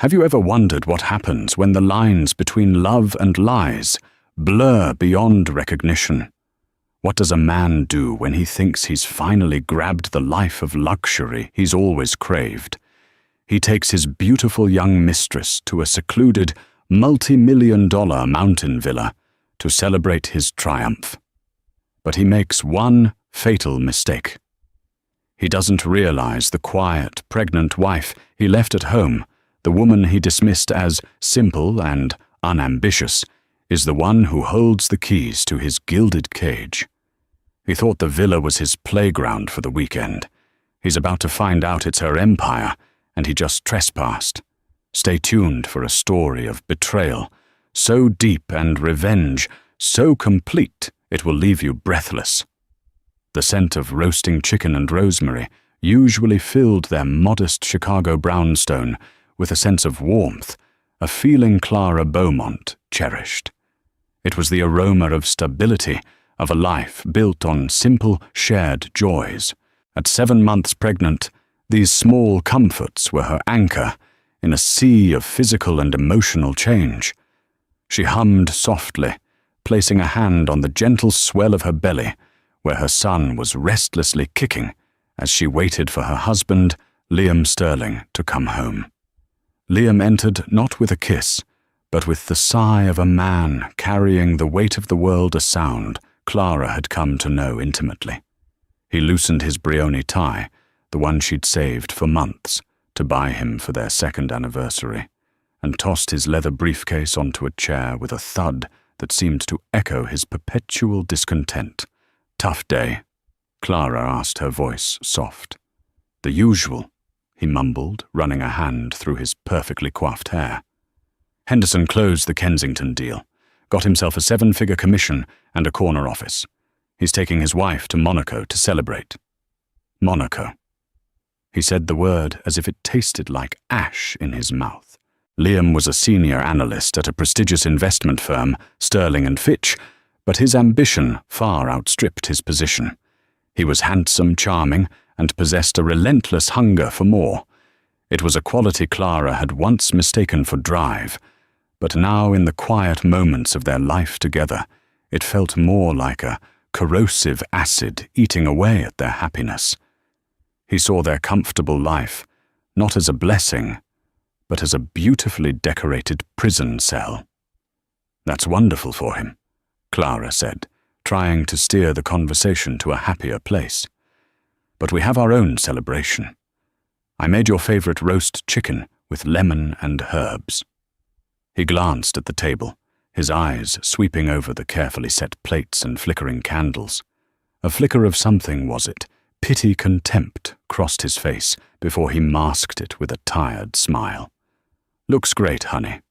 Have you ever wondered what happens when the lines between love and lies blur beyond recognition? What does a man do when he thinks he's finally grabbed the life of luxury he's always craved? He takes his beautiful young mistress to a secluded, multi-million-dollar mountain villa to celebrate his triumph. But he makes one fatal mistake. He doesn't realize the quiet, pregnant wife he left at home, the woman he dismissed as simple and unambitious, is the one who holds the keys to his gilded cage. He thought the villa was his playground for the weekend. He's about to find out it's her empire, and he just trespassed. Stay tuned for a story of betrayal, so deep, and revenge so complete it will leave you breathless. The scent of roasting chicken and rosemary usually filled their modest Chicago brownstone with a sense of warmth, a feeling Clara Beaumont cherished. It was the aroma of stability, of a life built on simple, shared joys. At 7 months pregnant, these small comforts were her anchor in a sea of physical and emotional change. She hummed softly, placing a hand on the gentle swell of her belly, where her son was restlessly kicking as she waited for her husband, Liam Sterling, to come home. Liam entered not with a kiss, but with the sigh of a man carrying the weight of the world, a sound Clara had come to know intimately. He loosened his Brioni tie, the one she'd saved for months to buy him for their 2nd anniversary, and tossed his leather briefcase onto a chair with a thud that seemed to echo his perpetual discontent. "Tough day?" Clara asked, her voice soft. "The usual," he mumbled, running a hand through his perfectly coiffed hair. Henderson closed the Kensington deal, got himself a 7-figure commission and a corner office. He's taking his wife to Monaco to celebrate. Monaco. He said the word as if it tasted like ash in his mouth. Liam was a senior analyst at a prestigious investment firm, Sterling & Fitch, but his ambition far outstripped his position. He was handsome, charming, and possessed a relentless hunger for more. It was a quality Clara had once mistaken for drive, but now in the quiet moments of their life together, it felt more like a corrosive acid eating away at their happiness. He saw their comfortable life not as a blessing, but as a beautifully decorated prison cell. "That's wonderful for him," Clara said, trying to steer the conversation to a happier place. "But we have our own celebration. I made your favorite roast chicken with lemon and herbs." He glanced at the table, his eyes sweeping over the carefully set plates and flickering candles. A flicker of something, was it? Pity contempt crossed his face before he masked it with a tired smile. "Looks great, honey."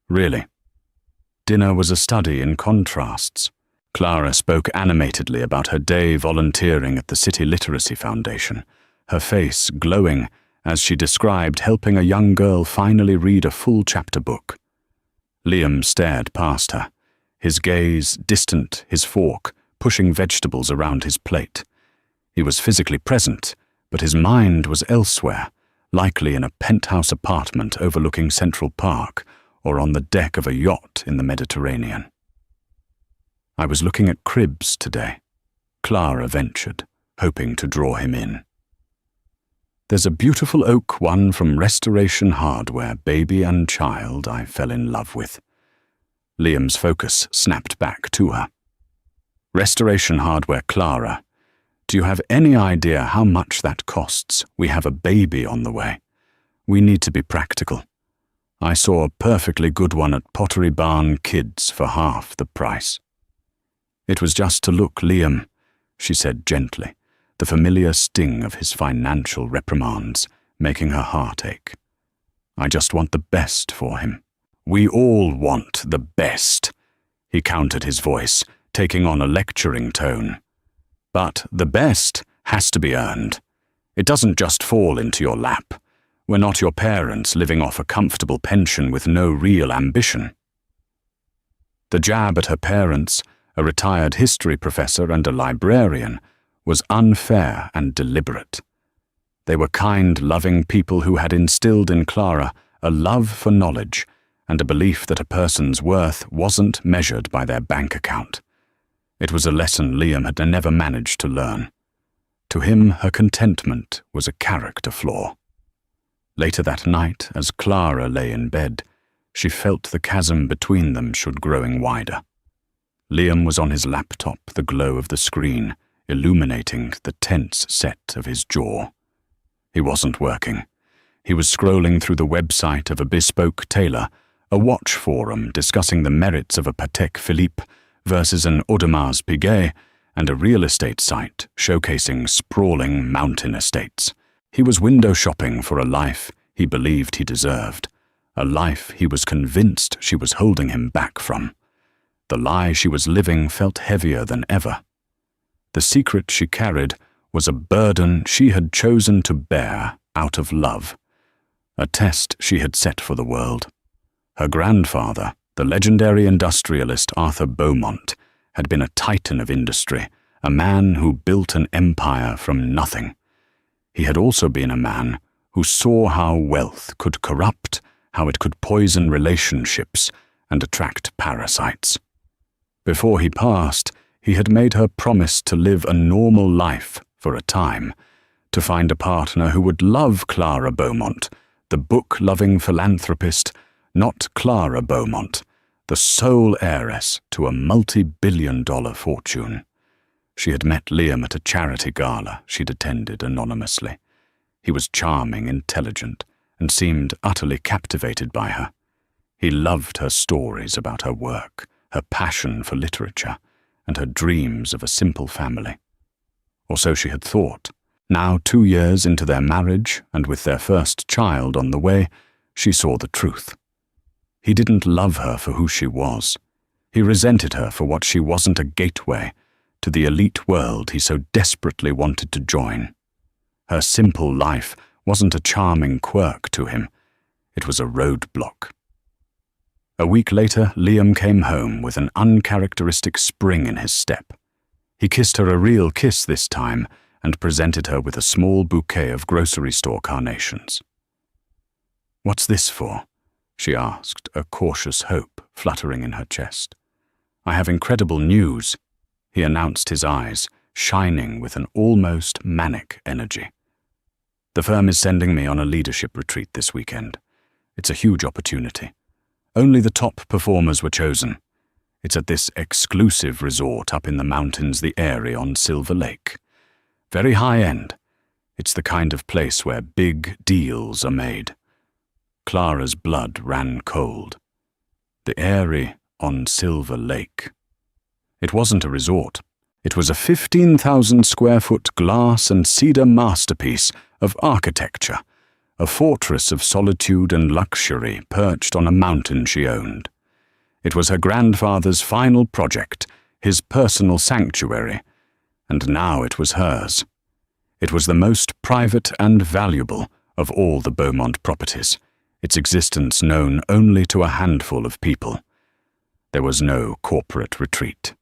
"Really?" Dinner was a study in contrasts. Clara spoke animatedly about her day volunteering at the City Literacy Foundation, her face glowing as she described helping a young girl finally read a full chapter book. Liam stared past her, his gaze distant, his fork pushing vegetables around his plate. He was physically present, but his mind was elsewhere, likely in a penthouse apartment overlooking Central Park or on the deck of a yacht in the Mediterranean. "I was looking at cribs today," Clara ventured, hoping to draw him in. "There's a beautiful oak one from Restoration Hardware, baby and child, I fell in love with." Liam's focus snapped back to her. "Restoration Hardware, Clara. Do you have any idea how much that costs? We have a baby on the way. We need to be practical. I saw a perfectly good one at Pottery Barn Kids for half the price." "It was just to look, Liam," she said gently, the familiar sting of his financial reprimands making her heart ache. "I just want the best for him." "We all want the best," he countered, his voice taking on a lecturing tone. "But the best has to be earned. It doesn't just fall into your lap. We're not your parents living off a comfortable pension with no real ambition." The jab at her parents, a retired history professor and a librarian, was unfair and deliberate. They were kind, loving people who had instilled in Clara a love for knowledge, and a belief that a person's worth wasn't measured by their bank account. It was a lesson Liam had never managed to learn. To him, her contentment was a character flaw. Later that night, as Clara lay in bed, she felt the chasm between them should growing wider. Liam was on his laptop, the glow of the screen illuminating the tense set of his jaw. He wasn't working. He was scrolling through the website of a bespoke tailor, a watch forum discussing the merits of a Patek Philippe versus an Audemars Piguet, and a real estate site showcasing sprawling mountain estates. He was window shopping for a life he believed he deserved, a life he was convinced she was holding him back from. The lie she was living felt heavier than ever. The secret she carried was a burden she had chosen to bear out of love, a test she had set for the world. Her grandfather, the legendary industrialist Arthur Beaumont, had been a titan of industry, a man who built an empire from nothing. He had also been a man who saw how wealth could corrupt, how it could poison relationships and attract parasites. Before he passed, he had made her promise to live a normal life for a time, to find a partner who would love Clara Beaumont, the book-loving philanthropist, not Clara Beaumont, the sole heiress to a multi-billion-dollar fortune. She had met Liam at a charity gala she'd attended anonymously. He was charming, intelligent, and seemed utterly captivated by her. He loved her stories about her work, her passion for literature, and her dreams of a simple family. Or so she had thought. Now, 2 years into their marriage, and with their first child on the way, she saw the truth. He didn't love her for who she was. He resented her for what she wasn't, a gateway to the elite world he so desperately wanted to join. Her simple life wasn't a charming quirk to him. It was a roadblock. A week later, Liam came home with an uncharacteristic spring in his step. He kissed her a real kiss this time and presented her with a small bouquet of grocery store carnations. "What's this for?" she asked, a cautious hope fluttering in her chest. "I have incredible news," he announced, his eyes shining with an almost manic energy. "The firm is sending me on a leadership retreat this weekend. It's a huge opportunity. Only the top performers were chosen. It's at this exclusive resort up in the mountains, the Eyrie on Silver Lake. Very high-end. It's the kind of place where big deals are made." Clara's blood ran cold. The Eyrie on Silver Lake. It wasn't a resort. It was a 15,000-square-foot glass and cedar masterpiece of architecture, a fortress of solitude and luxury perched on a mountain she owned. It was her grandfather's final project, his personal sanctuary, and now it was hers. It was the most private and valuable of all the Beaumont properties, its existence known only to a handful of people. There was no corporate retreat.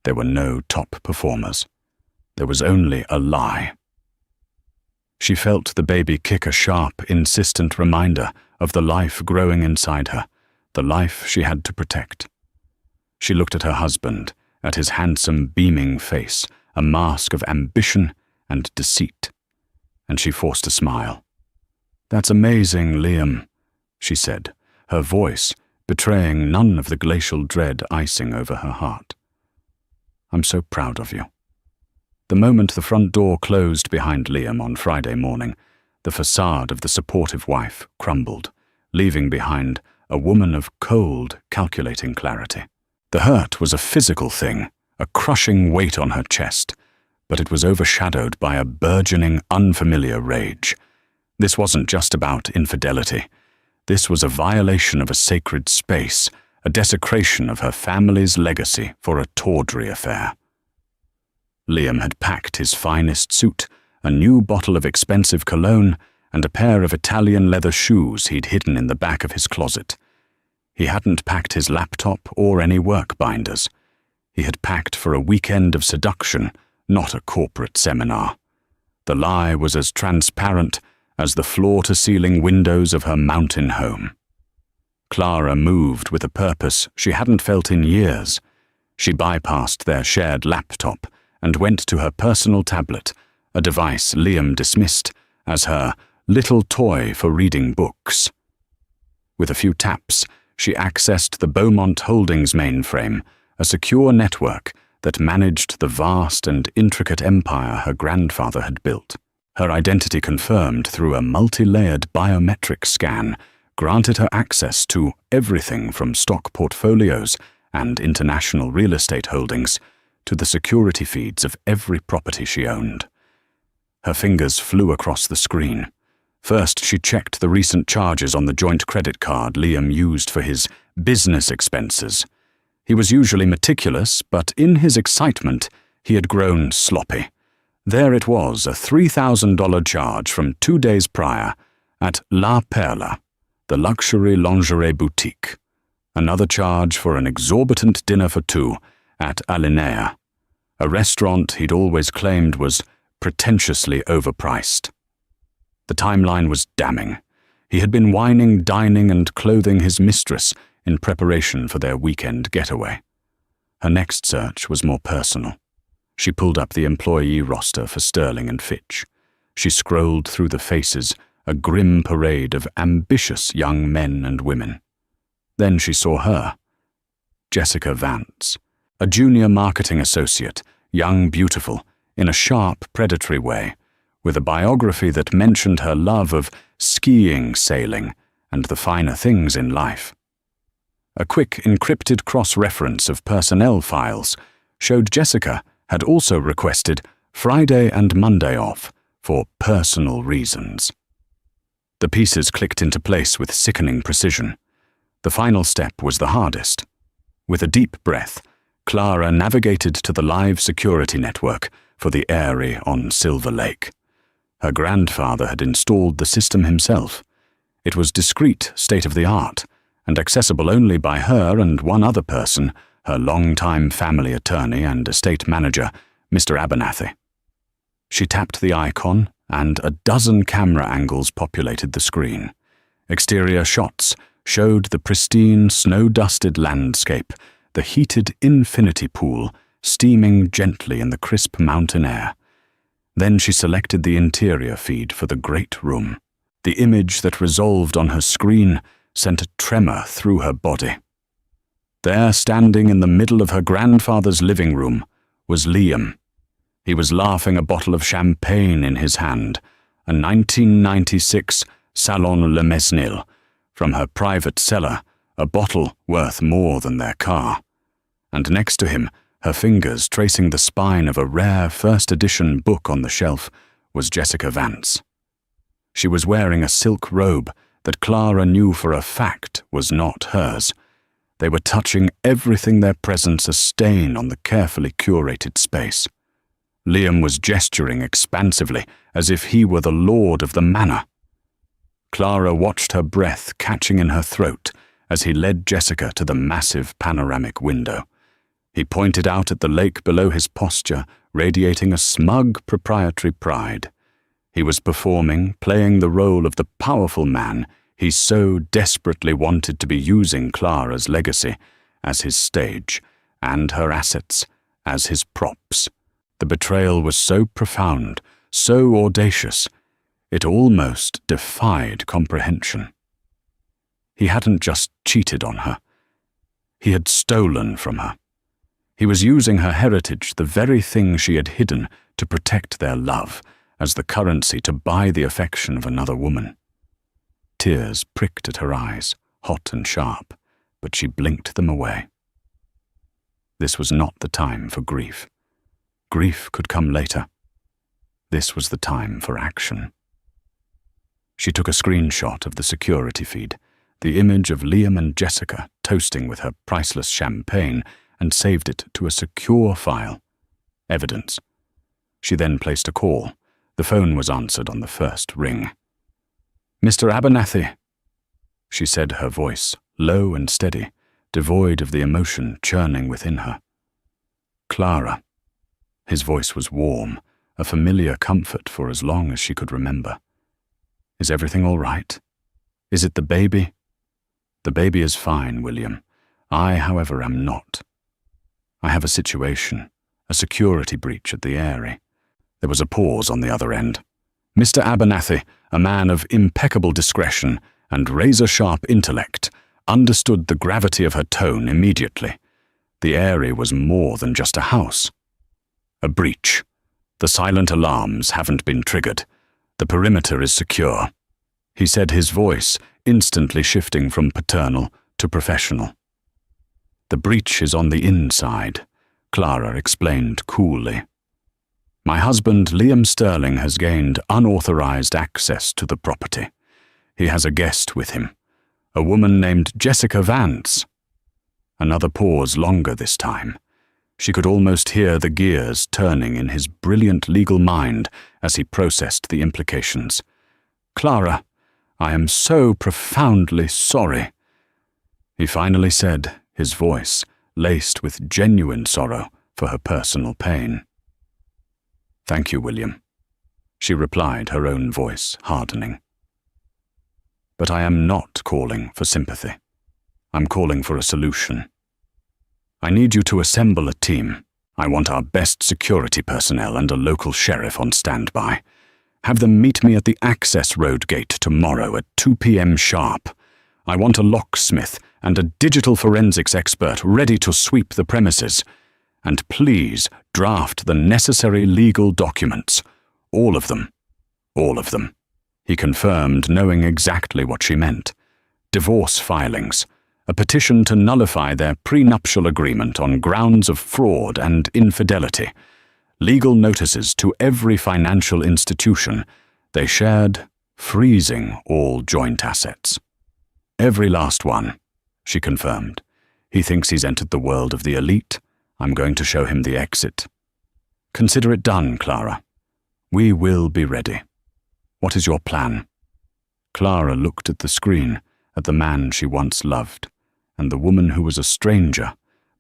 There were no top performers. There was only a lie. She felt the baby kick a sharp, insistent reminder of the life growing inside her, the life she had to protect. She looked at her husband, at his handsome, beaming face, a mask of ambition and deceit, and she forced a smile. "That's amazing, Liam," she said, her voice betraying none of the glacial dread icing over her heart. "I'm so proud of you." The moment the front door closed behind Liam on Friday morning, the facade of the supportive wife crumbled, leaving behind a woman of cold, calculating clarity. The hurt was a physical thing, a crushing weight on her chest, but it was overshadowed by a burgeoning, unfamiliar rage. This wasn't just about infidelity. This was a violation of a sacred space, a desecration of her family's legacy for a tawdry affair. Liam had packed his finest suit, a new bottle of expensive cologne, and a pair of Italian leather shoes he'd hidden in the back of his closet. He hadn't packed his laptop or any work binders. He had packed for a weekend of seduction, not a corporate seminar. The lie was as transparent as the floor-to-ceiling windows of her mountain home. Clara moved with a purpose she hadn't felt in years. She bypassed their shared laptop and went to her personal tablet, a device Liam dismissed as her little toy for reading books. With a few taps, she accessed the Beaumont Holdings mainframe, a secure network that managed the vast and intricate empire her grandfather had built. Her identity confirmed through a multi-layered biometric scan granted her access to everything from stock portfolios and international real estate holdings to the security feeds of every property she owned. Her fingers flew across the screen. First, she checked the recent charges on the joint credit card Liam used for his business expenses. He was usually meticulous, but in his excitement, he had grown sloppy. There it was, a $3,000 charge from 2 days prior at La Perla, the luxury lingerie boutique. Another charge for an exorbitant dinner for two at Billionaire, a restaurant he'd always claimed was pretentiously overpriced. The timeline was damning. He had been wining, dining, and clothing his mistress in preparation for their weekend getaway. Her next search was more personal. She pulled up the employee roster for Sterling and Fitch. She scrolled through the faces, a grim parade of ambitious young men and women. Then she saw her, Jessica Vance, a junior marketing associate, young, beautiful, in a sharp, predatory way, with a biography that mentioned her love of skiing, sailing, and the finer things in life. A quick encrypted cross-reference of personnel files showed Jessica had also requested Friday and Monday off for personal reasons. The pieces clicked into place with sickening precision. The final step was the hardest. With a deep breath, Clara navigated to the live security network for the Eyrie on Silver Lake. Her grandfather had installed the system himself. It was discreet, state-of-the-art, and accessible only by her and one other person, her longtime family attorney and estate manager, Mr. Abernathy. She tapped the icon, and a dozen camera angles populated the screen. Exterior shots showed the pristine, snow-dusted landscape, the heated infinity pool steaming gently in the crisp mountain air. Then she selected the interior feed for the great room. The image that resolved on her screen sent a tremor through her body. There, standing in the middle of her grandfather's living room, was Liam. He was laughing, a bottle of champagne in his hand, a 1996 Salon Le Mesnil, from her private cellar, a bottle worth more than their car. And next to him, her fingers tracing the spine of a rare first-edition book on the shelf, was Jessica Vance. She was wearing a silk robe that Clara knew for a fact was not hers. They were touching everything their presence a stain on the carefully curated space. Liam was gesturing expansively, as if he were the lord of the manor. Clara watched her breath catching in her throat as he led Jessica to the massive panoramic window. He pointed out at the lake below his posture, radiating a smug proprietary pride. He was performing, playing the role of the powerful man he so desperately wanted to be, using Clara's legacy as his stage and her assets as his props. The betrayal was so profound, so audacious, it almost defied comprehension. He hadn't just cheated on her. He had stolen from her. He was using her heritage, the very thing she had hidden, to protect their love, as the currency to buy the affection of another woman. Tears pricked at her eyes, hot and sharp, but she blinked them away. This was not the time for grief. Grief could come later. This was the time for action. She took a screenshot of the security feed, the image of Liam and Jessica toasting with her priceless champagne, and saved it to a secure file. Evidence. She then placed a call. The phone was answered on the first ring. "Mr. Abernathy," she said, her voice low and steady, devoid of the emotion churning within her. "Clara." His voice was warm, a familiar comfort for as long as she could remember. Is everything all right? Is it the baby? The baby is fine, William. I, however, am not. I have a situation, a security breach at the Eyrie. There was a pause on the other end. Mr. Abernathy, a man of impeccable discretion and razor-sharp intellect, understood the gravity of her tone immediately. The Eyrie was more than just a house. A breach. The silent alarms haven't been triggered. The perimeter is secure. He said, his voice instantly shifting from paternal to professional. The breach is on the inside, Clara explained coolly. My husband, Liam Sterling, has gained unauthorized access to the property. He has a guest with him, a woman named Jessica Vance. Another pause, longer this time. She could almost hear the gears turning in his brilliant legal mind as he processed the implications. Clara, I am so profoundly sorry, he finally said, his voice laced with genuine sorrow for her personal pain. Thank you, William, she replied, her own voice hardening. But I am not calling for sympathy. I'm calling for a solution. I need you to assemble a team. I want our best security personnel and a local sheriff on standby. Have them meet me at the access road gate tomorrow at 2 p.m. sharp. I want a locksmith and a digital forensics expert ready to sweep the premises. And please draft the necessary legal documents. All of them. All of them. He confirmed, knowing exactly what she meant. Divorce filings, a petition to nullify their prenuptial agreement on grounds of fraud and infidelity, legal notices to every financial institution they shared, freezing all joint assets. Every last one, she confirmed. He thinks he's entered the world of the elite. I'm going to show him the exit. Consider it done, Clara. We will be ready. What is your plan? Clara looked at the screen, at the man she once loved, and the woman who was a stranger,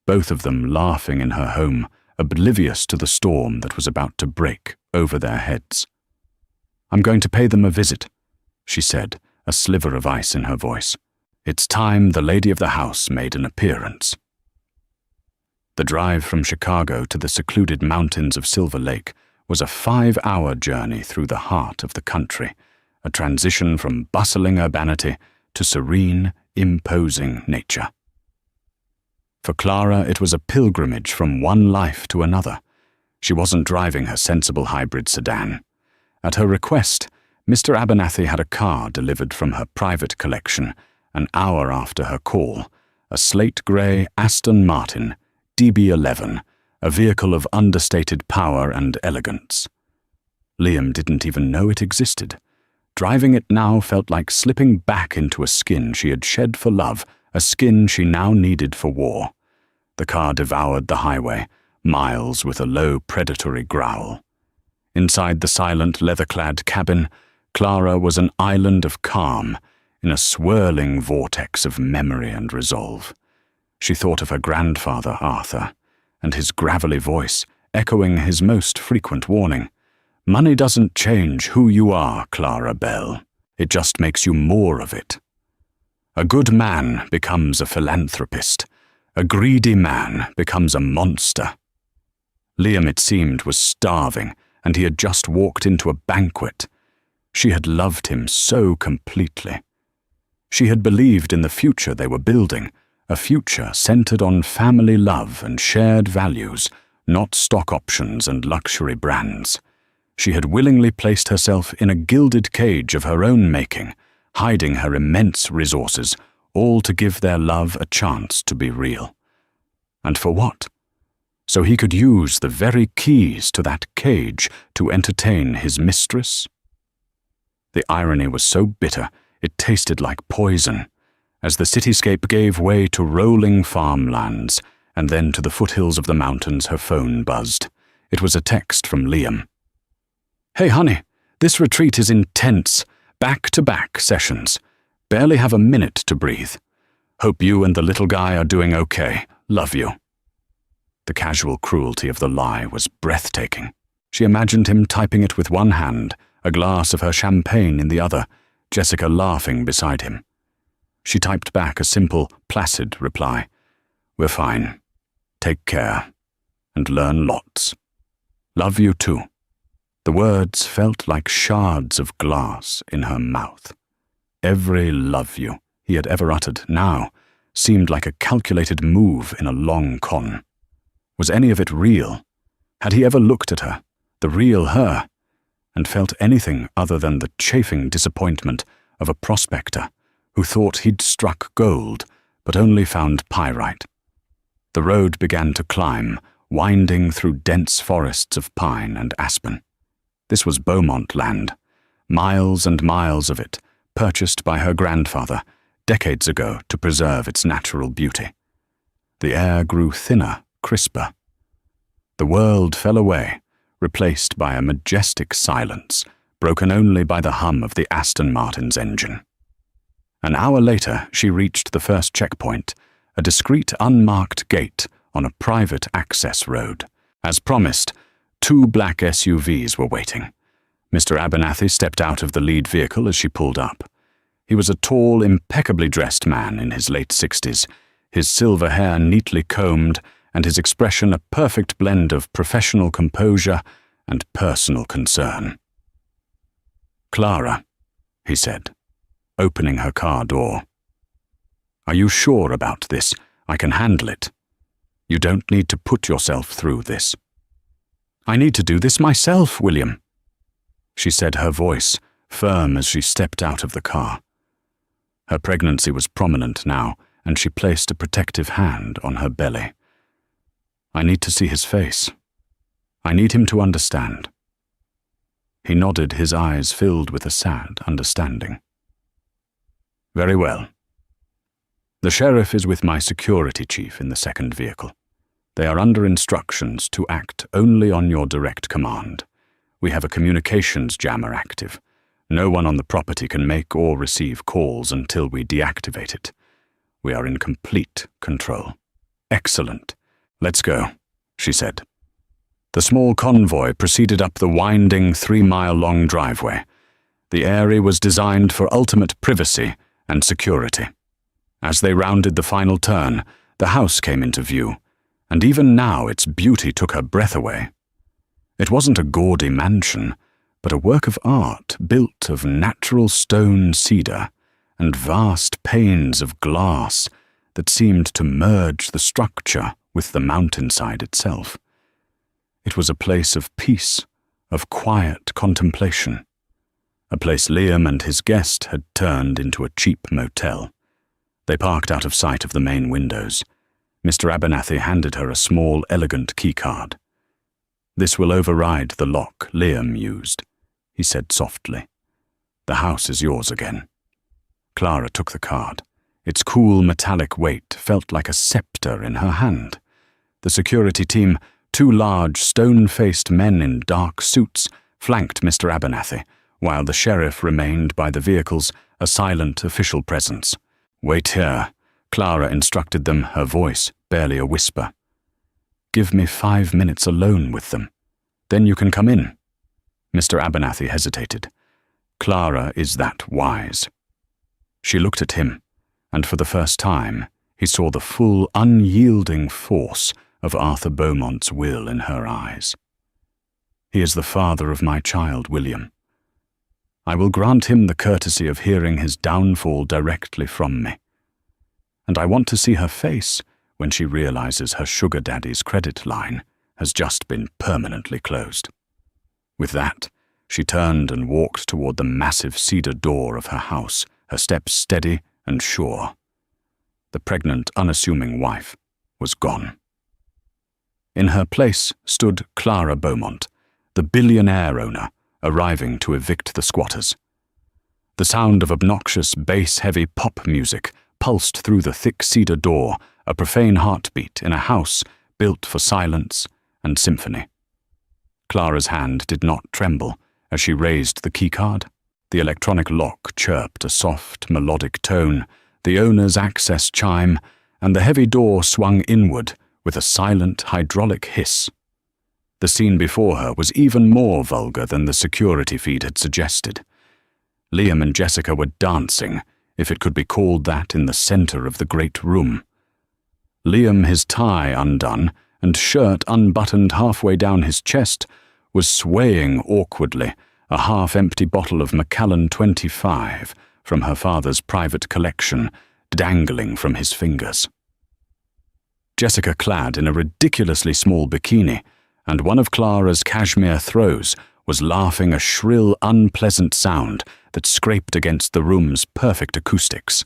both of them laughing in her home, oblivious to the storm that was about to break over their heads. I'm going to pay them a visit, she said, a sliver of ice in her voice. It's time the lady of the house made an appearance. The drive from Chicago to the secluded mountains of Silver Lake was a 5-hour journey through the heart of the country, a transition from bustling urbanity to serene, imposing nature. For Clara, it was a pilgrimage from one life to another. She wasn't driving her sensible hybrid sedan. At her request, Mr. Abernathy had a car delivered from her private collection an hour after her call, a slate-grey Aston Martin, DB11, a vehicle of understated power and elegance. Liam didn't even know it existed. Driving it now felt like slipping back into a skin she had shed for love, a skin she now needed for war. The car devoured the highway, miles with a low predatory growl. Inside the silent leather-clad cabin, Clara was an island of calm, in a swirling vortex of memory and resolve. She thought of her grandfather, Arthur, and his gravelly voice echoing his most frequent warning. Money doesn't change who you are, Clara Bell. It just makes you more of it. A good man becomes a philanthropist. A greedy man becomes a monster. Liam, it seemed, was starving, and he had just walked into a banquet. She had loved him so completely. She had believed in the future they were building, a future centered on family love and shared values, not stock options and luxury brands. She had willingly placed herself in a gilded cage of her own making, hiding her immense resources, all to give their love a chance to be real. And for what? So he could use the very keys to that cage to entertain his mistress? The irony was so bitter, it tasted like poison. As the cityscape gave way to rolling farmlands, and then to the foothills of the mountains, her phone buzzed. It was a text from Liam. Hey honey, this retreat is intense, back-to-back sessions. Barely have a minute to breathe. Hope you and the little guy are doing okay. Love you. The casual cruelty of the lie was breathtaking. She imagined him typing it with one hand, a glass of her champagne in the other, Jessica laughing beside him. She typed back a simple, placid reply. "We're fine. Take care. And learn lots. Love you too." The words felt like shards of glass in her mouth. Every "love you" he had ever uttered now seemed like a calculated move in a long con. Was any of it real? Had he ever looked at her, the real her, and felt anything other than the chafing disappointment of a prospector who thought he'd struck gold but only found pyrite? The road began to climb, winding through dense forests of pine and aspen. This was Beaumont land, miles and miles of it, purchased by her grandfather decades ago to preserve its natural beauty. The air grew thinner, crisper. The world fell away, replaced by a majestic silence, broken only by the hum of the Aston Martin's engine. An hour later, she reached the first checkpoint, a discreet unmarked gate on a private access road. As promised, 2 black SUVs were waiting. Mr. Abernathy stepped out of the lead vehicle as she pulled up. He was a tall, impeccably dressed man in his late 60s, his silver hair neatly combed and his expression a perfect blend of professional composure and personal concern. "Clara," he said, opening her car door. "Are you sure about this? I can handle it. You don't need to put yourself through this." "I need to do this myself, William," she said, her voice firm as she stepped out of the car. Her pregnancy was prominent now, and she placed a protective hand on her belly. "I need to see his face. I need him to understand." He nodded, his eyes filled with a sad understanding. "Very well. The sheriff is with my security chief in the second vehicle. They are under instructions to act only on your direct command. We have a communications jammer active. No one on the property can make or receive calls until we deactivate it. We are in complete control." "Excellent. Let's go," she said. The small convoy proceeded up the winding 3-mile-long driveway. The area was designed for ultimate privacy and security. As they rounded the final turn, the house came into view, and even now its beauty took her breath away. It wasn't a gaudy mansion, but a work of art built of natural stone cedar and vast panes of glass that seemed to merge the structure with the mountainside itself. It was a place of peace, of quiet contemplation, a place Liam and his guest had turned into a cheap motel. They parked out of sight of the main windows. Mr. Abernathy handed her a small, elegant keycard. "This will override the lock Liam used," he said softly. "The house is yours again." Clara took the card. Its cool metallic weight felt like a scepter in her hand. The security team, 2 large, stone-faced men in dark suits, flanked Mr. Abernathy, while the sheriff remained by the vehicles, a silent official presence. "Wait here," Clara instructed them, her voice barely a whisper. "Give me 5 minutes alone with them. Then you can come in." Mr. Abernathy hesitated. Clara is that wise. She looked at him, and for the first time, he saw the full, unyielding force of Arthur Beaumont's will in her eyes. "He is the father of my child, William. I will grant him the courtesy of hearing his downfall directly from me. And I want to see her face when she realizes her sugar daddy's credit line has just been permanently closed." With that, she turned and walked toward the massive cedar door of her house, her steps steady and sure. The pregnant, unassuming wife was gone. In her place stood Clara Beaumont, the billionaire owner, arriving to evict the squatters. The sound of obnoxious, bass-heavy pop music pulsed through the thick cedar door, a profane heartbeat in a house built for silence and symphony. Clara's hand did not tremble as she raised the keycard. The electronic lock chirped a soft, melodic tone, the owner's access chime, and the heavy door swung inward with a silent hydraulic hiss. The scene before her was even more vulgar than the security feed had suggested. Liam and Jessica were dancing, if it could be called that, in the center of the great room. Liam, his tie undone and shirt unbuttoned halfway down his chest, was swaying awkwardly, a half-empty bottle of Macallan 25 from her father's private collection dangling from his fingers. Jessica, clad in a ridiculously small bikini and one of Clara's cashmere throws, was laughing a shrill, unpleasant sound that scraped against the room's perfect acoustics.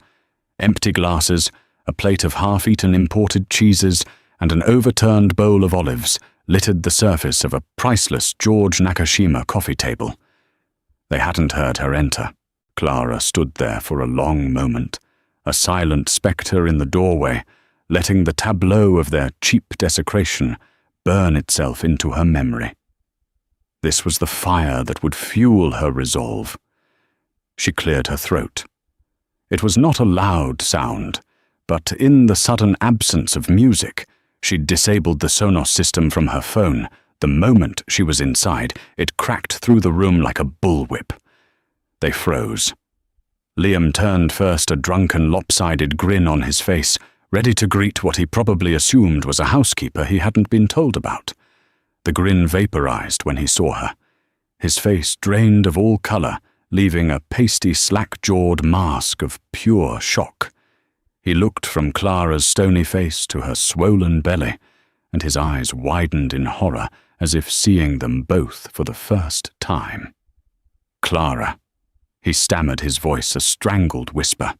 Empty glasses, a plate of half-eaten imported cheeses, and an overturned bowl of olives littered the surface of a priceless George Nakashima coffee table. They hadn't heard her enter. Clara stood there for a long moment, a silent spectre in the doorway, letting the tableau of their cheap desecration burn itself into her memory. This was the fire that would fuel her resolve. She cleared her throat. It was not a loud sound, but in the sudden absence of music, she'd disabled the Sonos system from her phone. The moment she was inside, it cracked through the room like a bullwhip. They froze. Liam turned first, a drunken, lopsided grin on his face, ready to greet what he probably assumed was a housekeeper he hadn't been told about. The grin vaporized when he saw her. His face drained of all color, leaving a pasty, slack-jawed mask of pure shock. He looked from Clara's stony face to her swollen belly, and his eyes widened in horror as if seeing them both for the first time. "Clara," he stammered, his voice a strangled whisper.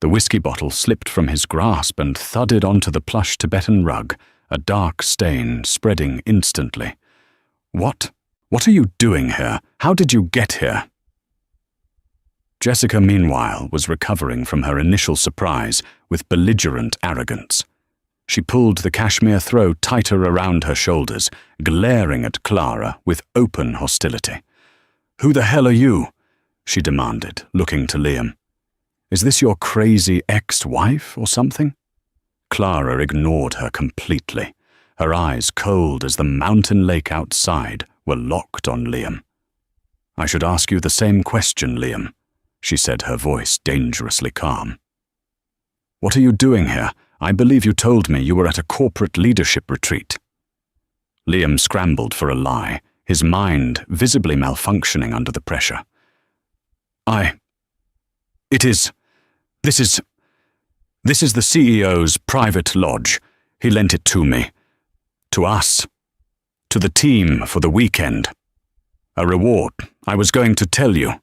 The whiskey bottle slipped from his grasp and thudded onto the plush Tibetan rug, a dark stain spreading instantly. What are you doing here? How did you get here?" Jessica, meanwhile, was recovering from her initial surprise with belligerent arrogance. She pulled the cashmere throw tighter around her shoulders, glaring at Clara with open hostility. "Who the hell are you?" she demanded, looking to Liam. "Is this your crazy ex-wife or something?" Clara ignored her completely. Her eyes, cold as the mountain lake outside, were locked on Liam. "I should ask you the same question, Liam," she said, her voice dangerously calm. "What are you doing here? I believe you told me you were at a corporate leadership retreat." Liam scrambled for a lie, his mind visibly malfunctioning under the pressure. This is the CEO's private lodge. He lent it to me. To us. To the team for the weekend. A reward. I was going to tell you."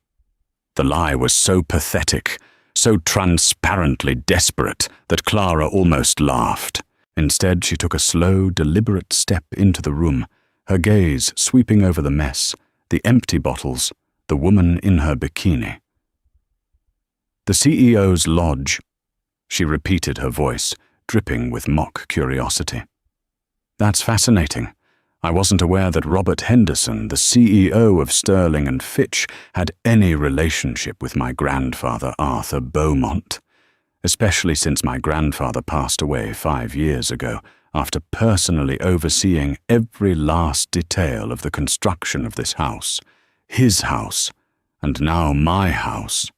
The lie was so pathetic, so transparently desperate, that Clara almost laughed. Instead, she took a slow, deliberate step into the room, her gaze sweeping over the mess, the empty bottles, the woman in her bikini. "The CEO's lodge," she repeated, her voice dripping with mock curiosity. "That's fascinating. I wasn't aware that Robert Henderson, the CEO of Sterling and Fitch, had any relationship with my grandfather Arthur Beaumont, especially since my grandfather passed away 5 years ago after personally overseeing every last detail of the construction of this house, his house, and now my house."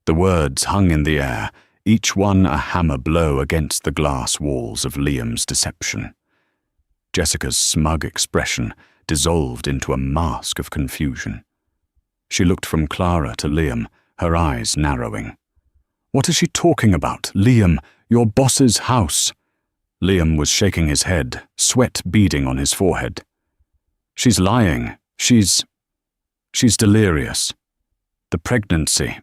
The words hung in the air, each one a hammer blow against the glass walls of Liam's deception. Jessica's smug expression dissolved into a mask of confusion. She looked from Clara to Liam, her eyes narrowing. "What is she talking about? Liam, your boss's house." Liam was shaking his head, sweat beading on his forehead. "She's lying. She's delirious. The pregnancy."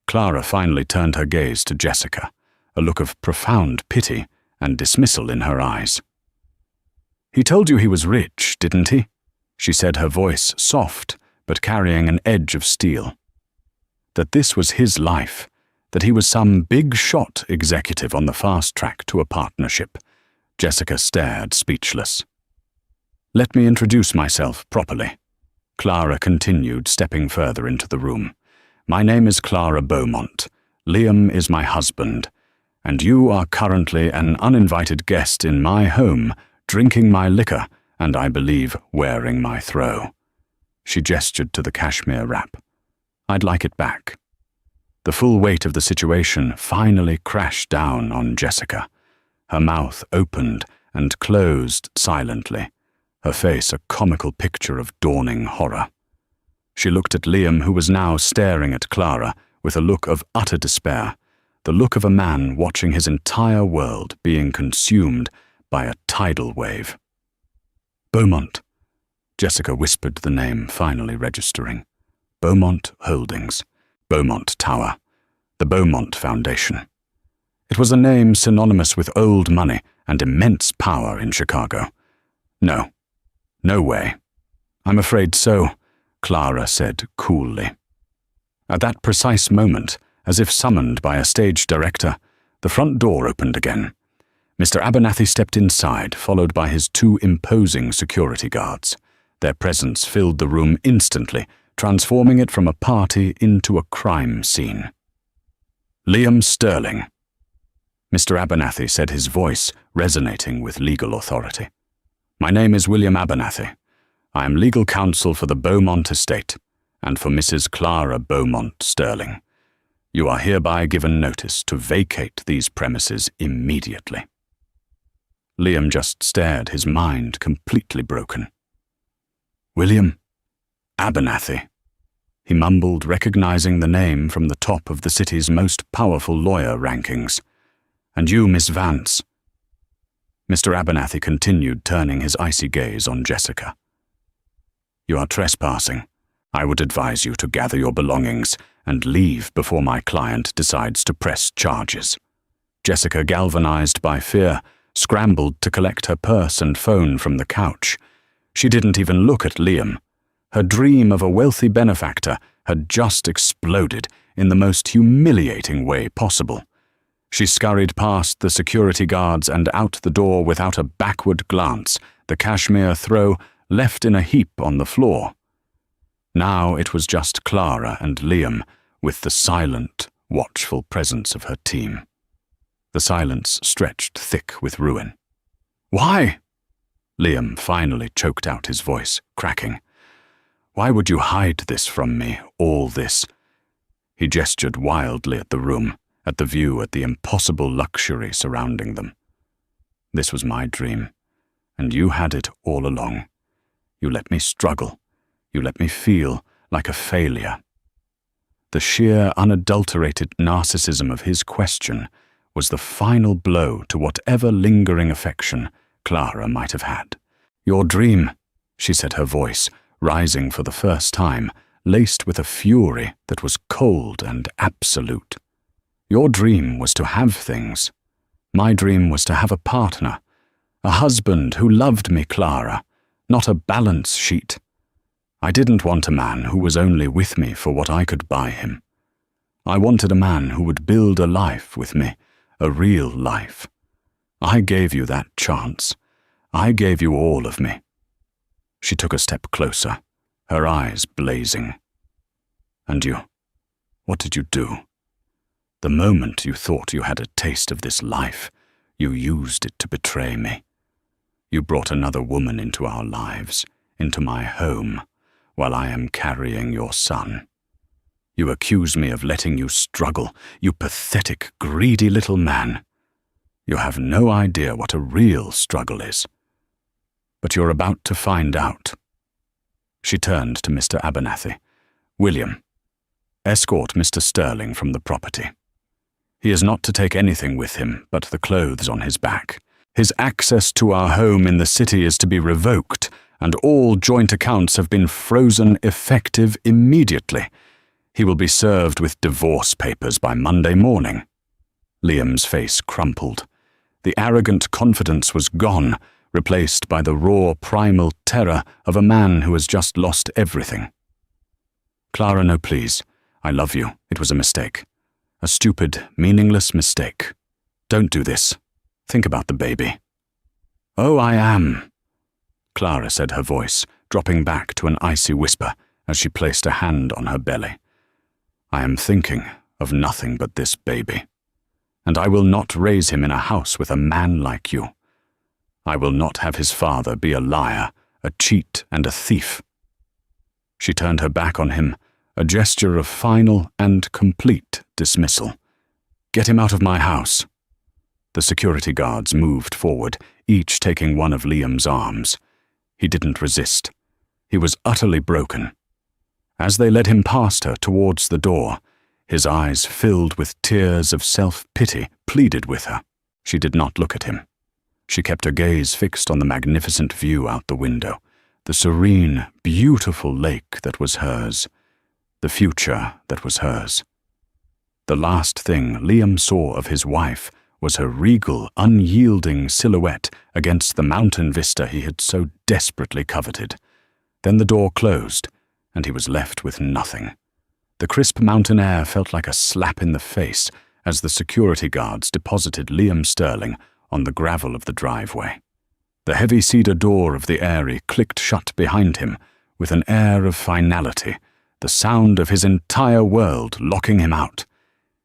Clara finally turned her gaze to Jessica, a look of profound pity and dismissal in her eyes. "He told you he was rich, didn't he?" she said, her voice soft but carrying an edge of steel. "That this was his life, that he was some big-shot executive on the fast track to a partnership." Jessica stared, speechless. "Let me introduce myself properly," Clara continued, stepping further into the room. "My name is Clara Beaumont. Liam is my husband, and you are currently an uninvited guest in my home, drinking my liquor, and I believe wearing my throw." She gestured to the cashmere wrap. I'd like it back. The full weight of the situation finally crashed down on Jessica. Her mouth opened and closed silently, her face a comical picture of dawning horror. She looked at Liam, who was now staring at Clara with a look of utter despair, the look of a man watching his entire world being consumed by a tidal wave. Beaumont. Jessica whispered the name, finally registering. Beaumont Holdings. Beaumont Tower. The Beaumont Foundation. It was a name synonymous with old money and immense power in Chicago. No. No way. I'm afraid so, Clara said coolly. At that precise moment, as if summoned by a stage director, the front door opened again. Mr. Abernathy stepped inside, followed by his two imposing security guards. Their presence filled the room instantly, transforming it from a party into a crime scene. Liam Sterling. Mr. Abernathy said, his voice resonating with legal authority. My name is William Abernathy. I am legal counsel for the Beaumont estate and for Mrs. Clara Beaumont Sterling. You are hereby given notice to vacate these premises immediately. Liam just stared, his mind completely broken. William Abernathy, he mumbled, recognizing the name from the top of the city's most powerful lawyer rankings. And you, Miss Vance. Mr. Abernathy continued, turning his icy gaze on Jessica. You are trespassing. I would advise you to gather your belongings and leave before my client decides to press charges. Jessica, galvanized by fear, scrambled to collect her purse and phone from the couch. She didn't even look at Liam. Her dream of a wealthy benefactor had just exploded in the most humiliating way possible. She scurried past the security guards and out the door without a backward glance, the cashmere throw left in a heap on the floor. Now it was just Clara and Liam, with the silent, watchful presence of her team. The silence stretched thick with ruin. Why? Liam finally choked out, his voice cracking. Why would you hide this from me, all this? He gestured wildly at the room, at the view, at the impossible luxury surrounding them. This was my dream, and you had it all along. You let me struggle. You let me feel like a failure. The sheer, unadulterated narcissism of his question was the final blow to whatever lingering affection Clara might have had. Your dream, she said, her voice rising for the first time, laced with a fury that was cold and absolute. Your dream was to have things. My dream was to have a partner, a husband who loved me, Clara, not a balance sheet. I didn't want a man who was only with me for what I could buy him. I wanted a man who would build a life with me, a real life. I gave you that chance. I gave you all of me. She took a step closer, her eyes blazing. And you, what did you do? The moment you thought you had a taste of this life, you used it to betray me. You brought another woman into our lives, into my home, while I am carrying your son. You accuse me of letting you struggle, you pathetic, greedy little man. You have no idea what a real struggle is. But you're about to find out. She turned to Mr. Abernathy. William, escort Mr. Sterling from the property. He is not to take anything with him but the clothes on his back. His access to our home in the city is to be revoked, and all joint accounts have been frozen effective immediately. He will be served with divorce papers by Monday morning. Liam's face crumpled. The arrogant confidence was gone, replaced by the raw, primal terror of a man who has just lost everything. Clara, no, please. I love you. It was a mistake. A stupid, meaningless mistake. Don't do this. Think about the baby. Oh, I am, Clara said, her voice dropping back to an icy whisper as she placed a hand on her belly. I am thinking of nothing but this baby, and I will not raise him in a house with a man like you. I will not have his father be a liar, a cheat, and a thief. She turned her back on him, a gesture of final and complete dismissal. "Get him out of my house." The security guards moved forward, each taking one of Liam's arms. He didn't resist. He was utterly broken. As they led him past her towards the door, his eyes filled with tears of self-pity pleaded with her. She did not look at him. She kept her gaze fixed on the magnificent view out the window, the serene, beautiful lake that was hers, the future that was hers. The last thing Liam saw of his wife was her regal, unyielding silhouette against the mountain vista he had so desperately coveted. Then the door closed, and he was left with nothing. The crisp mountain air felt like a slap in the face as the security guards deposited Liam Sterling on the gravel of the driveway. The heavy cedar door of the Airy clicked shut behind him with an air of finality, the sound of his entire world locking him out.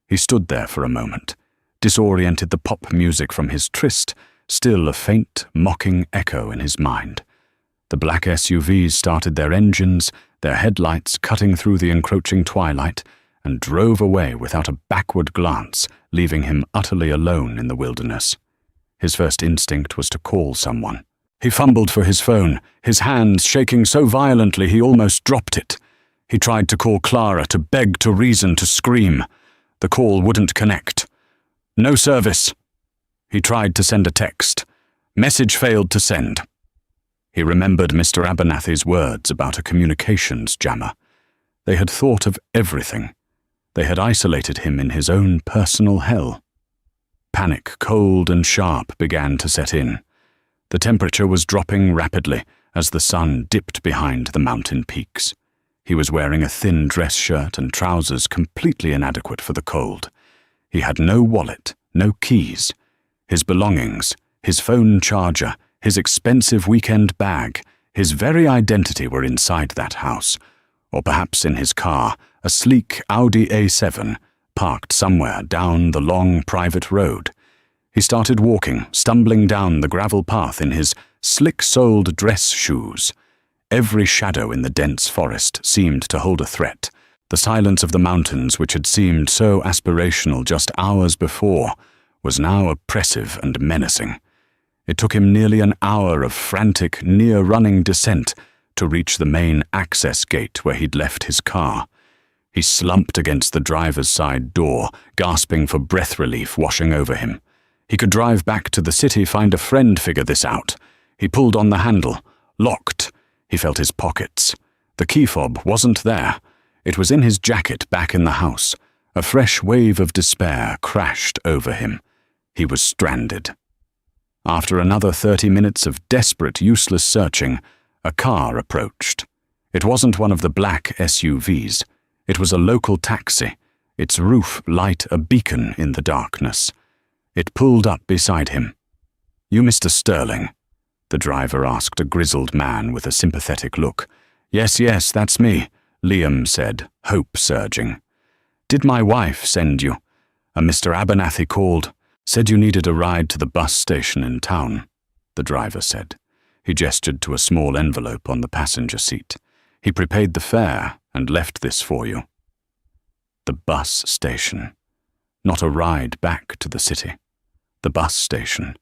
He stood there for a moment, disoriented, the pop music from his tryst still a faint, mocking echo in his mind. The black SUVs started their engines, their headlights cutting through the encroaching twilight, and drove away without a backward glance, leaving him utterly alone in the wilderness. His first instinct was to call someone. He fumbled for his phone, his hands shaking so violently he almost dropped it. He tried to call Clara, to beg, to reason, to scream. The call wouldn't connect. No service. He tried to send a text. Message failed to send. He remembered Mr. Abernathy's words about a communications jammer. They had thought of everything. They had isolated him in his own personal hell. Panic, cold and sharp, began to set in. The temperature was dropping rapidly as the sun dipped behind the mountain peaks. He was wearing a thin dress shirt and trousers completely inadequate for the cold. He had no wallet, no keys. His belongings, his phone charger, his expensive weekend bag, his very identity were inside that house, or perhaps in his car, a sleek Audi A7, parked somewhere down the long private road. He started walking, stumbling down the gravel path in his slick-soled dress shoes. Every shadow in the dense forest seemed to hold a threat. The silence of the mountains, which had seemed so aspirational just hours before, was now oppressive and menacing. It took him nearly an hour of frantic, near-running descent to reach the main access gate where he'd left his car. He slumped against the driver's side door, gasping for breath relief washing over him. He could drive back to the city, find a friend, figure this out. He pulled on the handle. Locked. He felt his pockets. The key fob wasn't there. It was in his jacket back in the house. A fresh wave of despair crashed over him. He was stranded. After another 30 minutes of desperate, useless searching, a car approached. It wasn't one of the black SUVs. It was a local taxi, its roof light a beacon in the darkness. It pulled up beside him. "You Mr. Sterling?" The driver asked, a grizzled man with a sympathetic look. Yes, that's me," Liam said, hope surging. "Did my wife send you? A Mr. Abernathy called. Said you needed a ride to the bus station in town," the driver said. He gestured to a small envelope on the passenger seat. "He prepaid the fare and left this for you." The bus station. Not a ride back to the city. The bus station.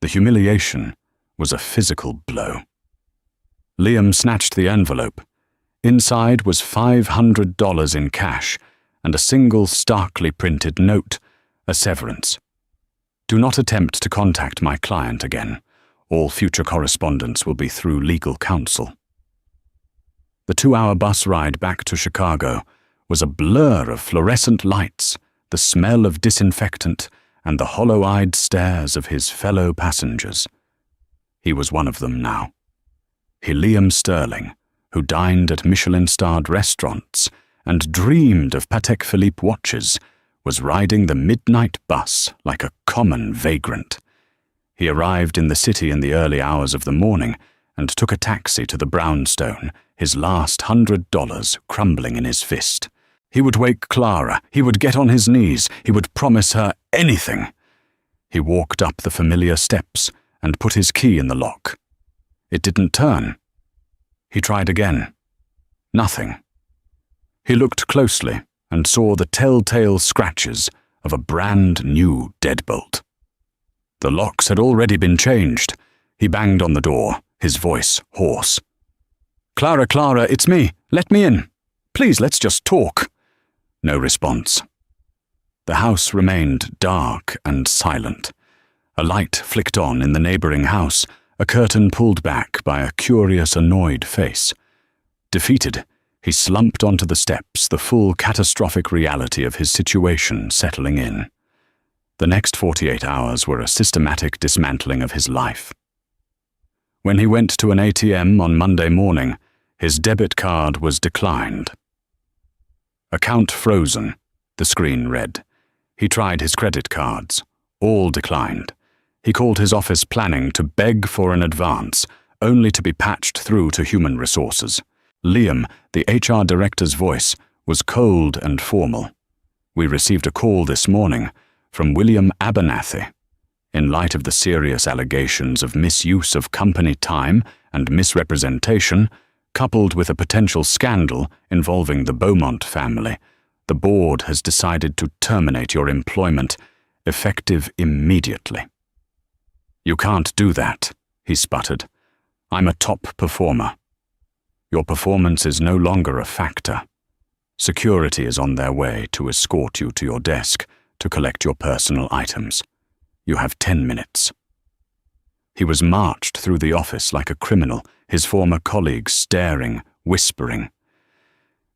The humiliation was a physical blow. Liam snatched the envelope. Inside was $500 in cash and a single starkly printed note, a severance. "Do not attempt to contact my client again. All future correspondence will be through legal counsel." The 2-hour bus ride back to Chicago was a blur of fluorescent lights, the smell of disinfectant, and the hollow-eyed stares of his fellow passengers. He was one of them now. He, Liam Sterling, who dined at Michelin-starred restaurants and dreamed of Patek Philippe watches, was riding the midnight bus like a common vagrant. He arrived in the city in the early hours of the morning and took a taxi to the brownstone, his last $100 crumbling in his fist. He would wake Clara, he would get on his knees, he would promise her anything. He walked up the familiar steps and put his key in the lock. It didn't turn. He tried again. Nothing. He looked closely and saw the telltale scratches of a brand new deadbolt. The locks had already been changed. He banged on the door, his voice hoarse. "Clara, Clara, it's me. Let me in. Please, let's just talk." No response. The house remained dark and silent. A light flicked on in the neighboring house, a curtain pulled back by a curious, annoyed face. Defeated, he slumped onto the steps, the full catastrophic reality of his situation settling in. The next 48 hours were a systematic dismantling of his life. When he went to an ATM on Monday morning, his debit card was declined. "Account frozen," the screen read. He tried his credit cards. All declined. He called his office planning to beg for an advance, only to be patched through to human resources. Liam, the HR director's voice, was cold and formal. "We received a call this morning from William Abernathy. In light of the serious allegations of misuse of company time and misrepresentation, coupled with a potential scandal involving the Beaumont family, the board has decided to terminate your employment, effective immediately." "You can't do that," he sputtered. "I'm a top performer. Your performance is no longer a factor. Security is on their way to escort you to your desk to collect your personal items. You have 10 minutes. He was marched through the office like a criminal, his former colleagues staring, whispering.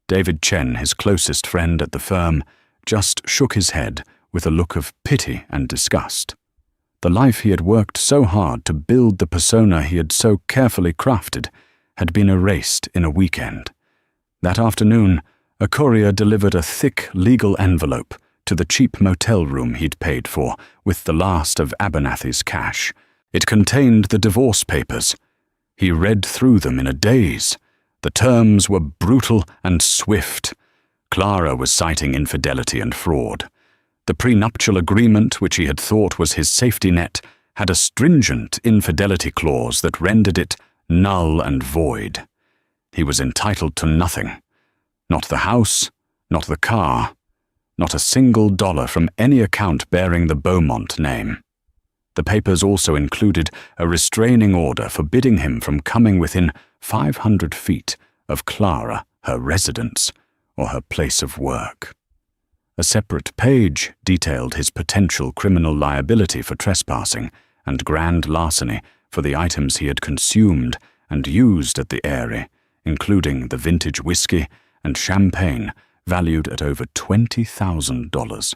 David Chen, his closest friend at the firm, just shook his head with a look of pity and disgust. The life he had worked so hard to build, the persona he had so carefully crafted, had been erased in a weekend. That afternoon, a courier delivered a thick legal envelope to the cheap motel room he'd paid for with the last of Abernathy's cash. It contained the divorce papers. He read through them in a daze. The terms were brutal and swift. Clara was citing infidelity and fraud. The prenuptial agreement, which he had thought was his safety net, had a stringent infidelity clause that rendered it null and void. He was entitled to nothing. Not the house, not the car, not a single dollar from any account bearing the Beaumont name. The papers also included a restraining order forbidding him from coming within 500 feet of Clara, her residence, or her place of work. A separate page detailed his potential criminal liability for trespassing and grand larceny for the items he had consumed and used at the Eyrie, including the vintage whiskey and champagne valued at over $20,000.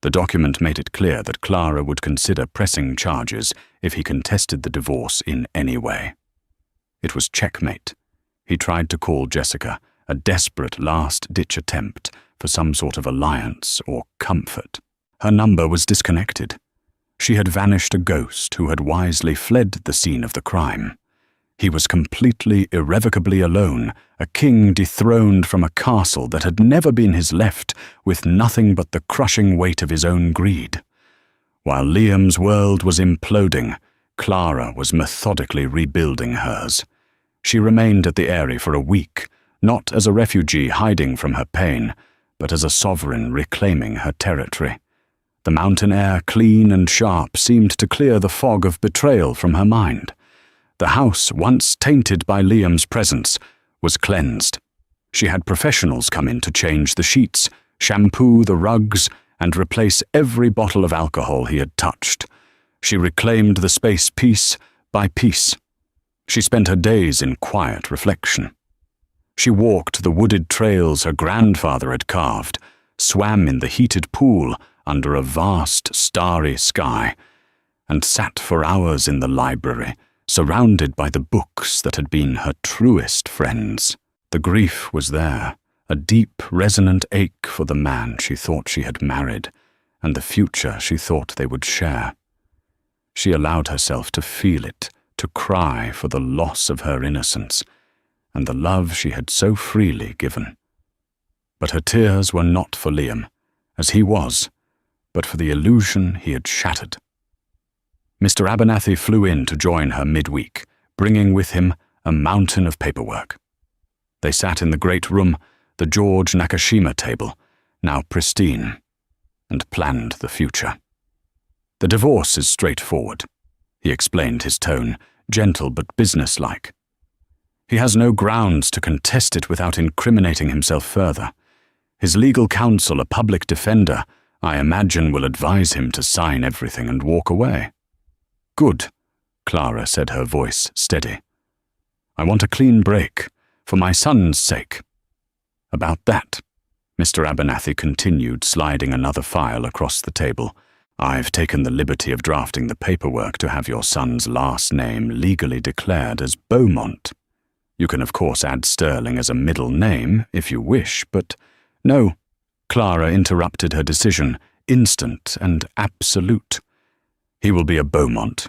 The document made it clear that Clara would consider pressing charges if he contested the divorce in any way. It was checkmate. He tried to call Jessica, a desperate last-ditch attempt for some sort of alliance or comfort. Her number was disconnected. She had vanished, a ghost who had wisely fled the scene of the crime. He was completely, irrevocably alone, a king dethroned from a castle that had never been his left, with nothing but the crushing weight of his own greed. While Liam's world was imploding, Clara was methodically rebuilding hers. She remained at the Eyrie for a week, not as a refugee hiding from her pain, but as a sovereign reclaiming her territory. The mountain air, clean and sharp, seemed to clear the fog of betrayal from her mind. The house, once tainted by Liam's presence, was cleansed. She had professionals come in to change the sheets, shampoo the rugs, and replace every bottle of alcohol he had touched. She reclaimed the space piece by piece. She spent her days in quiet reflection. She walked the wooded trails her grandfather had carved, swam in the heated pool under a vast, starry sky, and sat for hours in the library, surrounded by the books that had been her truest friends. The grief was there, a deep, resonant ache for the man she thought she had married, and the future she thought they would share. She allowed herself to feel it, to cry for the loss of her innocence, and the love she had so freely given. But her tears were not for Liam, as he was, but for the illusion he had shattered. Mr. Abernathy flew in to join her midweek, bringing with him a mountain of paperwork. They sat in the great room, the George Nakashima table, now pristine, and planned the future. "The divorce is straightforward," he explained, his tone gentle but businesslike. "He has no grounds to contest it without incriminating himself further. His legal counsel, a public defender, I imagine will advise him to sign everything and walk away." "Good," Clara said, her voice steady. "I want a clean break, for my son's sake." "About that," Mr. Abernathy continued, sliding another file across the table, "I've taken the liberty of drafting the paperwork to have your son's last name legally declared as Beaumont. You can of course add Sterling as a middle name, if you wish, but—" "No," Clara interrupted her decision, instant and absolute. "He will be a Beaumont.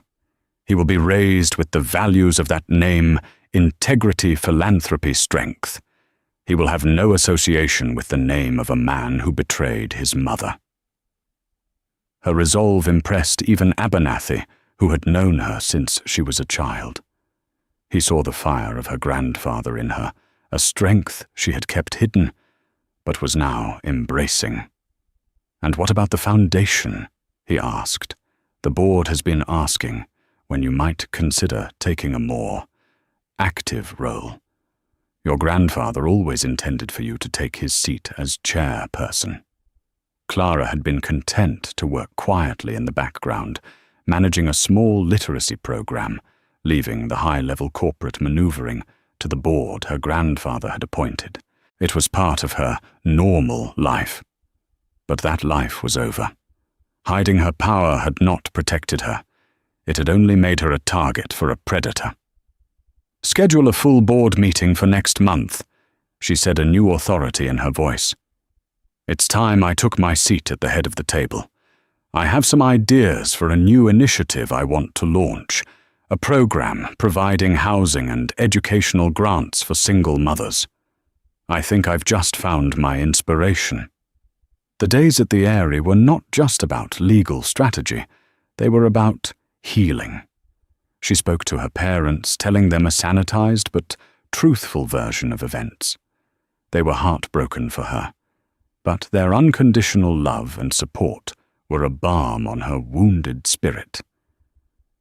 He will be raised with the values of that name: integrity, philanthropy, strength. He will have no association with the name of a man who betrayed his mother." Her resolve impressed even Abernathy, who had known her since she was a child. He saw the fire of her grandfather in her, a strength she had kept hidden, but was now embracing. "And what about the foundation?" he asked. "The board has been asking when you might consider taking a more active role. Your grandfather always intended for you to take his seat as chairperson." Clara had been content to work quietly in the background, managing a small literacy program, leaving the high-level corporate maneuvering to the board her grandfather had appointed. It was part of her normal life. But that life was over. Hiding her power had not protected her. It had only made her a target for a predator. "Schedule a full board meeting for next month," she said, a new authority in her voice. "It's time I took my seat at the head of the table. I have some ideas for a new initiative I want to launch, a program providing housing and educational grants for single mothers. I think I've just found my inspiration." The days at the Eyrie were not just about legal strategy, they were about healing. She spoke to her parents, telling them a sanitized but truthful version of events. They were heartbroken for her, but their unconditional love and support were a balm on her wounded spirit.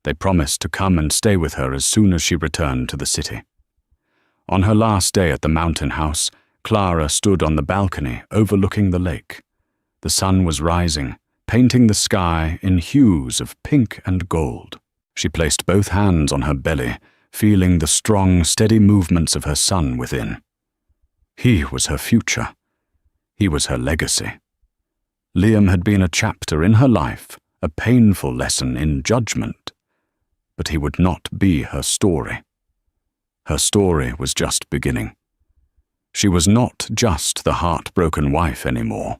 They promised to come and stay with her as soon as she returned to the city. On her last day at the mountain house, Clara stood on the balcony overlooking the lake. The sun was rising, painting the sky in hues of pink and gold. She placed both hands on her belly, feeling the strong, steady movements of her son within. He was her future. He was her legacy. Liam had been a chapter in her life, a painful lesson in judgment. But he would not be her story. Her story was just beginning. She was not just the heartbroken wife anymore.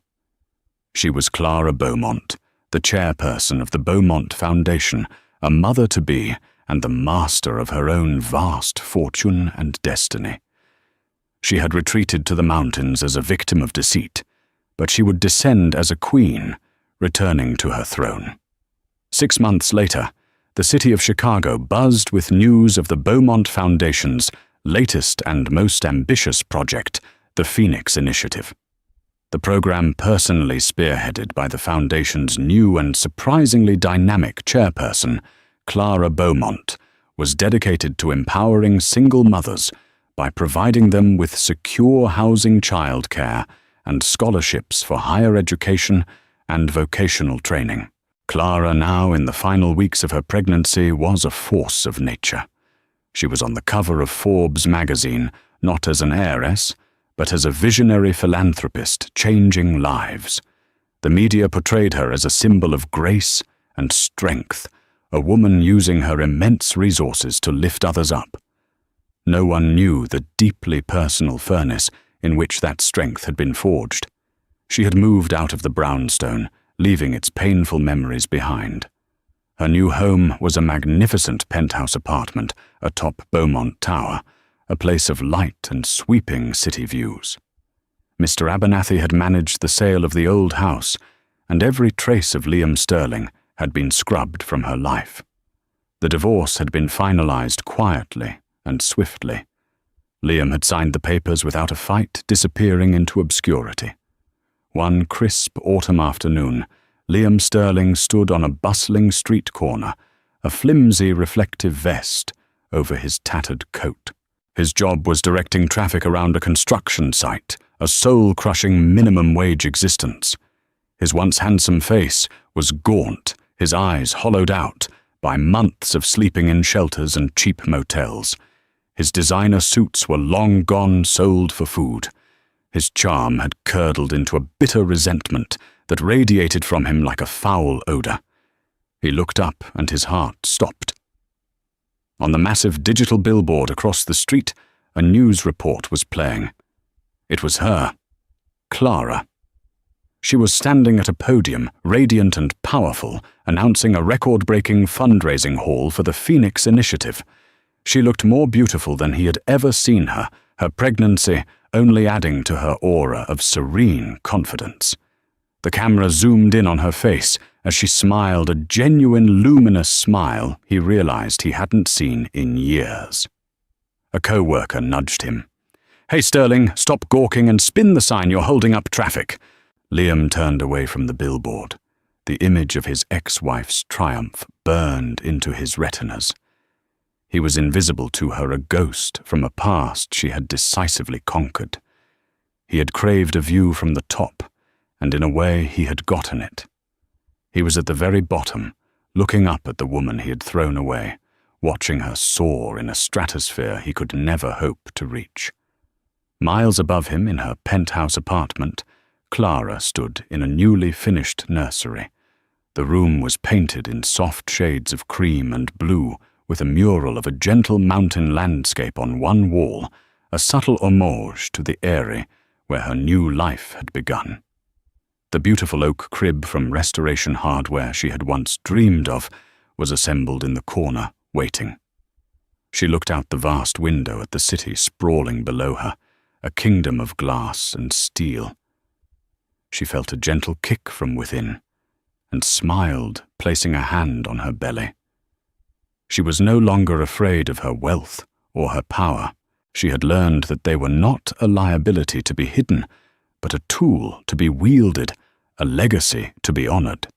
She was Clara Beaumont, the chairperson of the Beaumont Foundation, a mother-to-be and the master of her own vast fortune and destiny. She had retreated to the mountains as a victim of deceit, but she would descend as a queen, returning to her throne. 6 months later, the city of Chicago buzzed with news of the Beaumont Foundation's latest and most ambitious project, the Phoenix Initiative. The program, personally spearheaded by the Foundation's new and surprisingly dynamic chairperson, Clara Beaumont, was dedicated to empowering single mothers by providing them with secure housing, childcare, and scholarships for higher education and vocational training. Clara, now in the final weeks of her pregnancy, was a force of nature. She was on the cover of Forbes magazine, not as an heiress, but as a visionary philanthropist changing lives. The media portrayed her as a symbol of grace and strength, a woman using her immense resources to lift others up. No one knew the deeply personal furnace in which that strength had been forged. She had moved out of the brownstone, leaving its painful memories behind. Her new home was a magnificent penthouse apartment atop Beaumont Tower, a place of light and sweeping city views. Mr. Abernathy had managed the sale of the old house, and every trace of Liam Sterling had been scrubbed from her life. The divorce had been finalized quietly and swiftly. Liam had signed the papers without a fight, disappearing into obscurity. One crisp autumn afternoon, Liam Sterling stood on a bustling street corner, a flimsy reflective vest over his tattered coat. His job was directing traffic around a construction site, a soul-crushing minimum-wage existence. His once handsome face was gaunt, his eyes hollowed out by months of sleeping in shelters and cheap motels. His designer suits were long gone sold for food. His charm had curdled into a bitter resentment that radiated from him like a foul odor. He looked up and his heart stopped. On the massive digital billboard across the street, a news report was playing. It was her, Clara. She was standing at a podium, radiant and powerful, announcing a record-breaking fundraising haul for the Phoenix Initiative. She looked more beautiful than he had ever seen her, her pregnancy only adding to her aura of serene confidence. The camera zoomed in on her face as she smiled, a genuine luminous smile he realized he hadn't seen in years. A co-worker nudged him. "Hey Sterling, stop gawking and spin the sign you're holding up traffic." Liam turned away from the billboard. The image of his ex-wife's triumph burned into his retinas. He was invisible to her, a ghost from a past she had decisively conquered. He had craved a view from the top, and in a way he had gotten it. He was at the very bottom, looking up at the woman he had thrown away, watching her soar in a stratosphere he could never hope to reach. Miles above him, in her penthouse apartment, Clara stood in a newly finished nursery. The room was painted in soft shades of cream and blue, with a mural of a gentle mountain landscape on one wall, a subtle homage to the eyrie where her new life had begun. The beautiful oak crib from Restoration Hardware she had once dreamed of was assembled in the corner, waiting. She looked out the vast window at the city sprawling below her, a kingdom of glass and steel. She felt a gentle kick from within, and smiled, placing a hand on her belly. She was no longer afraid of her wealth or her power. She had learned that they were not a liability to be hidden, but a tool to be wielded, a legacy to be honored.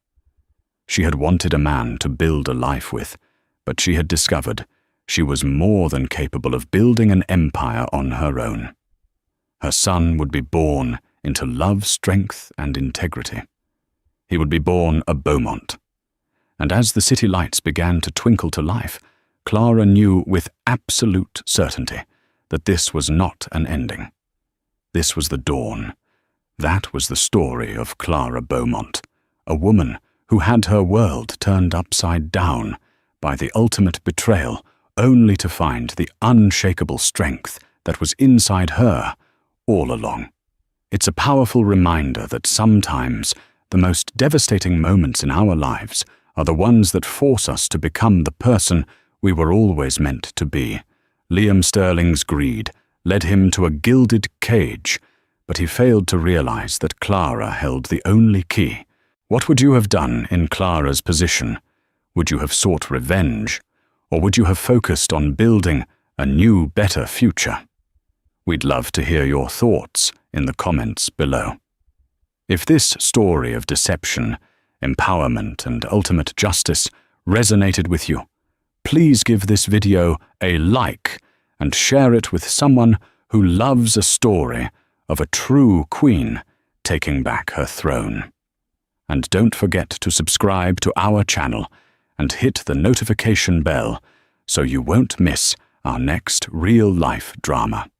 She had wanted a man to build a life with, but she had discovered she was more than capable of building an empire on her own. Her son would be born into love, strength, and integrity. He would be born a Beaumont. And as the city lights began to twinkle to life, Clara knew with absolute certainty that this was not an ending. This was the dawn. That was the story of Clara Beaumont, a woman who had her world turned upside down by the ultimate betrayal, only to find the unshakable strength that was inside her all along. It's a powerful reminder that sometimes the most devastating moments in our lives are the ones that force us to become the person we were always meant to be. Liam Sterling's greed led him to a gilded cage, but he failed to realize that Clara held the only key. What would you have done in Clara's position? Would you have sought revenge, or would you have focused on building a new, better future? We'd love to hear your thoughts in the comments below. If this story of deception, empowerment, and ultimate justice resonated with you, please give this video a like and share it with someone who loves a story of a true queen taking back her throne. And don't forget to subscribe to our channel and hit the notification bell so you won't miss our next real-life drama.